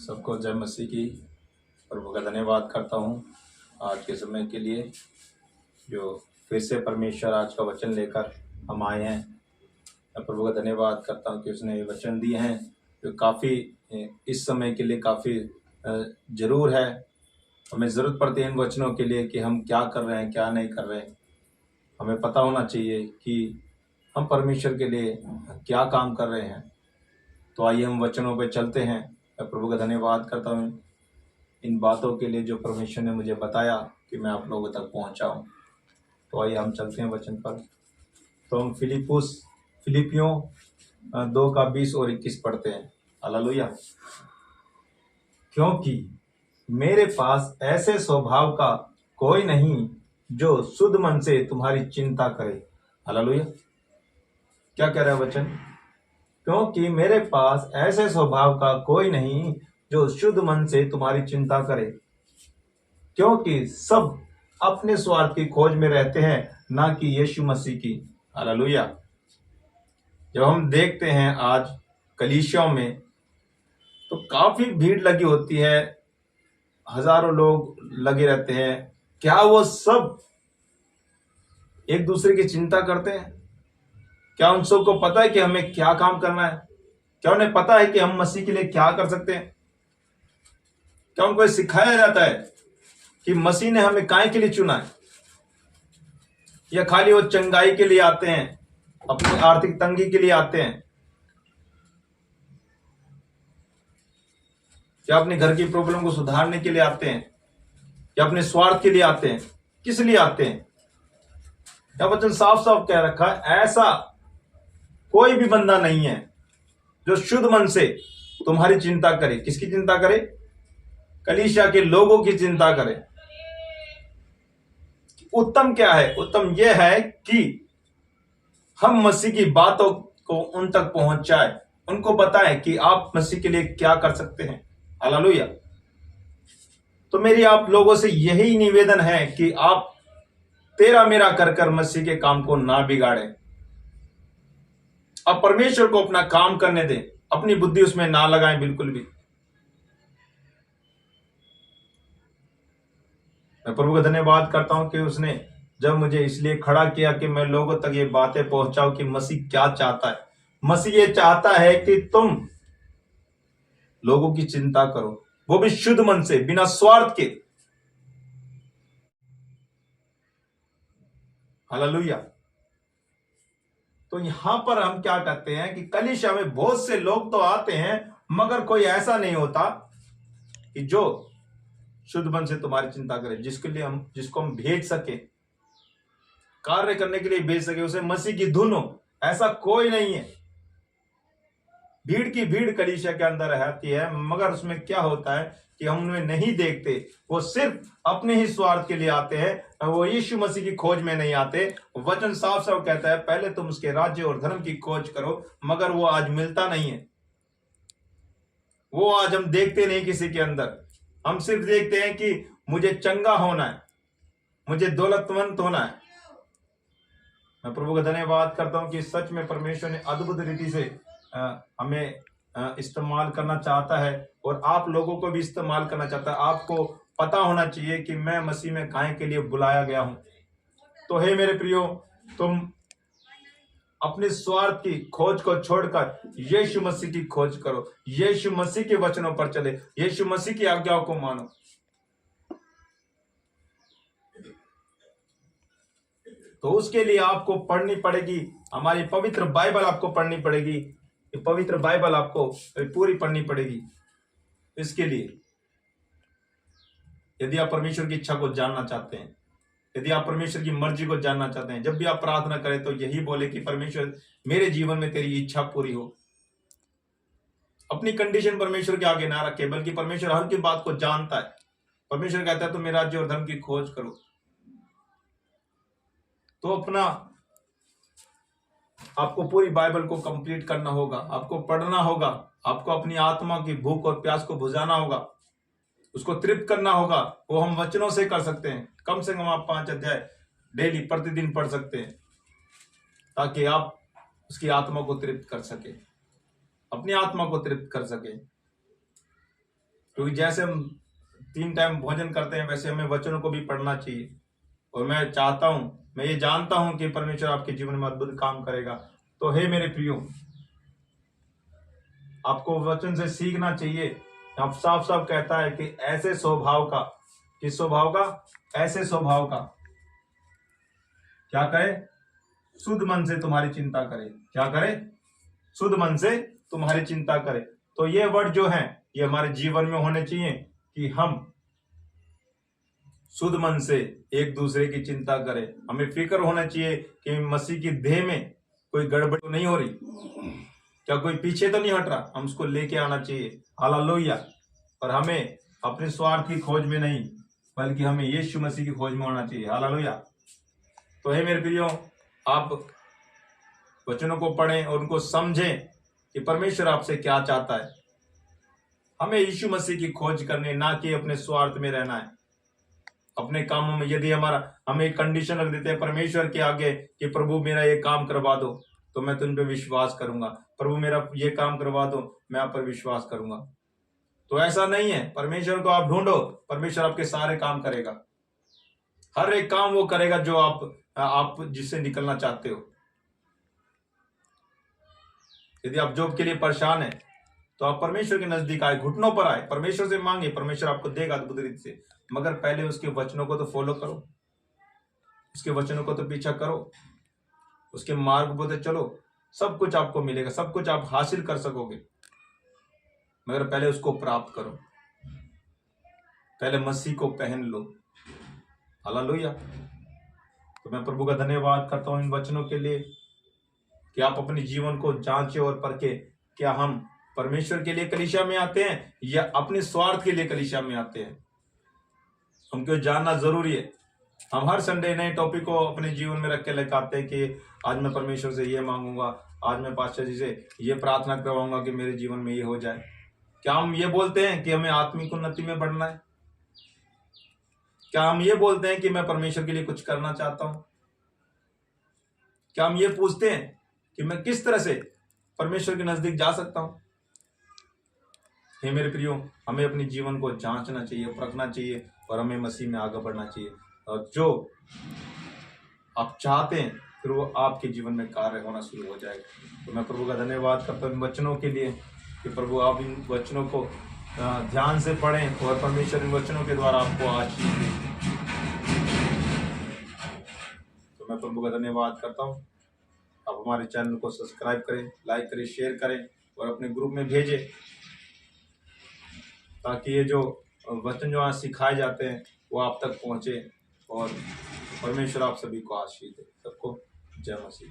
सबको जय मसीह की। प्रभु का धन्यवाद करता हूँ आज के समय के लिए, जो फिर से परमेश्वर आज का वचन लेकर हम आए हैं। मैं प्रभु का धन्यवाद करता हूँ कि उसने ये वचन दिए हैं जो काफ़ी इस समय के लिए काफ़ी ज़रूर है। हमें ज़रूरत पड़ती है इन वचनों के लिए कि हम क्या कर रहे हैं, क्या नहीं कर रहे हैं। हमें पता होना चाहिए कि हम परमेश्वर के लिए क्या काम कर रहे हैं। तो आइए हम वचनों पे चलते हैं। मैं प्रभु का धन्यवाद करता हूँ इन बातों के लिए जो परमेश्वर ने मुझे बताया कि मैं आप लोगों तक पहुँचाऊँ। तो आइए हम चलते हैं वचन पर। तो हम फिलिपियों 2:20 और 21 पढ़ते हैं। हालेलुया। क्योंकि मेरे पास ऐसे स्वभाव का कोई नहीं जो शुद्ध मन से तुम्हारी चिंता करे। हालेलुया। क्या कह रहा है वचन? क्योंकि मेरे पास ऐसे स्वभाव का कोई नहीं जो शुद्ध मन से तुम्हारी चिंता करे, क्योंकि सब अपने स्वार्थ की खोज में रहते हैं, ना कि यीशु मसीह की। हालेलुया। जब हम देखते हैं आज कलीसियाओं में तो काफी भीड़ लगी होती है, हजारों लोग लगे रहते हैं। क्या वो सब एक दूसरे की चिंता करते हैं? क्या उन सबको पता है कि हमें क्या काम करना है? क्या उन्हें पता है कि हम मसीह के लिए क्या कर सकते हैं? क्या उनको सिखाया जाता है कि मसीह ने हमें काहे के लिए चुना है? या खाली वो चंगाई के लिए आते हैं, अपनी आर्थिक तंगी के लिए आते हैं, या अपने घर की प्रॉब्लम को सुधारने के लिए आते हैं, या अपने स्वार्थ के लिए आते हैं? किस लिए आते हैं? या वचन साफ साफ कह रखा है, ऐसा कोई भी बंदा नहीं है जो शुद्ध मन से तुम्हारी चिंता करे। किसकी चिंता करे? कलीसिया के लोगों की चिंता करे। उत्तम क्या है? उत्तम यह है कि हम मसीह की बातों को उन तक पहुंचाए, उनको बताएं कि आप मसीह के लिए क्या कर सकते हैं। हालेलुया। तो मेरी आप लोगों से यही निवेदन है कि आप तेरा मेरा कर कर मसीह के काम को ना बिगाड़े। आप परमेश्वर को अपना काम करने दें, अपनी बुद्धि उसमें ना लगाएं बिल्कुल भी। मैं प्रभु का धन्यवाद करता हूं कि उसने जब मुझे इसलिए खड़ा किया कि मैं लोगों तक ये बातें पहुंचाऊं कि मसीह क्या चाहता है। मसीह ये चाहता है कि तुम लोगों की चिंता करो, वो भी शुद्ध मन से, बिना स्वार्थ के। हालेलुया। तो यहां पर हम क्या कहते हैं कि कलीसिया में बहुत से लोग तो आते हैं, मगर कोई ऐसा नहीं होता कि जो शुद्ध मन से तुम्हारी चिंता करे, जिसको हम भेज सके, कार्य करने के लिए भेज सके, उसे मसीह की धुन हो। ऐसा कोई नहीं है। भीड़ की भीड़ कलीसिया के अंदर रहती है, मगर उसमें क्या होता है कि हम उन्हें नहीं देखते। वो सिर्फ अपने ही स्वार्थ के लिए आते हैं, वो यीशु मसीह की खोज में नहीं आते। वचन साफ साफ कहता है, पहले तुम उसके राज्य और धर्म की खोज करो, मगर वो आज मिलता नहीं है। वो आज हम देखते नहीं किसी के अंदर। हम सिर्फ देखते हैं कि मुझे चंगा होना है, मुझे दौलतमंद होना है। मैं प्रभु का धन्यवाद करता हूं कि सच में परमेश्वर ने अद्भुत रीति से हमें इस्तेमाल करना चाहता है, और आप लोगों को भी इस्तेमाल करना चाहता है। आपको पता होना चाहिए कि मैं मसीह में काहे के लिए बुलाया गया हूं। तो हे मेरे प्रियो, तुम अपने स्वार्थ की खोज को छोड़कर यीशु मसीह की खोज करो, यीशु मसीह के वचनों पर चले, यीशु मसीह की आज्ञाओं को मानो। तो उसके लिए आपको पढ़नी पड़ेगी, हमारी पवित्र बाइबल आपको पढ़नी पड़ेगी। पवित्र बाइबल आपको पूरी पढ़नी पड़ेगी। इसके लिए यदि आप परमेश्वर की इच्छा को जानना चाहते हैं, यदि आप परमेश्वर की मर्जी को जानना चाहते हैं, जब भी आप प्रार्थना करें तो यही बोले कि परमेश्वर मेरे जीवन में तेरी इच्छा पूरी हो। अपनी कंडीशन परमेश्वर के आगे ना रखे, बल्कि परमेश्वर हर की बात को जानता है। परमेश्वर कहता है तुम मेरे राज्य और धर्म की खोज करो। तो आपको पूरी बाइबल को कंप्लीट करना होगा, आपको पढ़ना होगा, आपको अपनी आत्मा की भूख और प्यास को बुझाना होगा, उसको तृप्त करना होगा। वो हम वचनों से कर सकते हैं। कम से कम आप 5 अध्याय डेली प्रतिदिन पढ़ सकते हैं, ताकि आप उसकी आत्मा को तृप्त कर सके, अपनी आत्मा को तृप्त कर सके। क्योंकि जैसे हम 3 टाइम भोजन करते हैं वैसे हमें वचनों को भी पढ़ना चाहिए। और मैं चाहता हूं, मैं ये जानता हूं कि परमेश्वर आपके जीवन में अद्भुत काम करेगा। तो हे मेरे प्रियो, आपको वचन से सीखना चाहिए। आप साफ साफ कहता है कि ऐसे स्वभाव का, किस स्वभाव का? ऐसे स्वभाव का क्या करे? शुद्ध मन से तुम्हारी चिंता करे। क्या करे? शुद्ध मन से तुम्हारी चिंता करे। तो ये वर्ड जो है ये हमारे जीवन में होने चाहिए कि हम शुद्ध मन से एक दूसरे की चिंता करें। हमें फिक्र होना चाहिए कि मसीह की देह में कोई गड़बड़ तो नहीं हो रही, क्या कोई पीछे तो नहीं हट रहा। हम उसको लेके आना चाहिए। हालेलुया। और हमें अपने स्वार्थ की खोज में नहीं, बल्कि हमें यीशु मसीह की खोज में होना चाहिए। हालेलुया। तो हे मेरे प्रियो, आप वचनों को पढ़ें और उनको समझें कि परमेश्वर आपसे क्या चाहता है। हमें यीशु मसीह की खोज करनी, ना कि अपने स्वार्थ में रहना है। अपने कामों में यदि हमें एक कंडीशन रख देते हैं परमेश्वर के आगे कि प्रभु मेरा ये काम करवा दो, तो मैं तुम पे विश्वास करूंगा। प्रभु मेरा ये काम करवा दो, मैं आप पर विश्वास करूंगा। तो ऐसा नहीं है। परमेश्वर को आप ढूंढो, परमेश्वर आपके सारे काम करेगा। हर एक काम वो करेगा जो आप जिससे निकलना चाहते हो। यदि आप जॉब के लिए परेशान है तो आप परमेश्वर के नजदीक आए, घुटनों पर आए, परमेश्वर से मांगे, परमेश्वर आपको देगा अद्भुत रीति से। मगर पहले उसके वचनों को तो फॉलो करो, उसके वचनों को तो पीछा करो, उसके मार्ग पर तो चलो। सब कुछ आपको मिलेगा, सब कुछ आप हासिल कर सकोगे, मगर पहले उसको प्राप्त करो। पहले मसीह को पहन लो। हालेलुया। तो मैं प्रभु का धन्यवाद करता हूं इन वचनों के लिए कि आप अपने जीवन को जांचे और परखे। क्या हम परमेश्वर के लिए कलीसिया में आते हैं या अपने स्वार्थ के लिए कलीसिया में आते हैं? हमको जानना जरूरी है। हम हर संडे नए टॉपिक को अपने जीवन में रख के लेकर आते हैं कि आज मैं परमेश्वर से ये मांगूंगा, आज मैं पास्टर जी से ये प्रार्थना करवाऊंगा कि मेरे जीवन में ये हो जाए। क्या हम ये बोलते हैं कि हमें आत्मिक उन्नति में बढ़ना है? क्या हम ये बोलते हैं कि मैं परमेश्वर के लिए कुछ करना चाहता हूं? क्या हम ये पूछते हैं कि मैं किस तरह से परमेश्वर के नजदीक जा सकता हूं? हे मेरे प्रियो, हमें अपने जीवन को जांचना चाहिए, परखना चाहिए और हमें मसीह में आगे बढ़ना चाहिए। और जो आप चाहते हैं फिर वो आपके जीवन में कार्य होना शुरू हो जाएगा। तो मैं प्रभु का धन्यवाद करता हूँ इन वचनों के लिए कि प्रभु आप इन वचनों को ध्यान से पढ़ें और परमेश्वर इन वचनों के द्वारा आपको आशीष दे। तो मैं प्रभु का धन्यवाद करता हूँ। आप हमारे चैनल को सब्सक्राइब करें, लाइक करें, शेयर करें और अपने ग्रुप में भेजें, ताकि ये जो वचन जो आज सिखाए जाते हैं वो आप तक पहुँचे और परमेश्वर आप सभी को आशीष दे। सबको जय मसीह।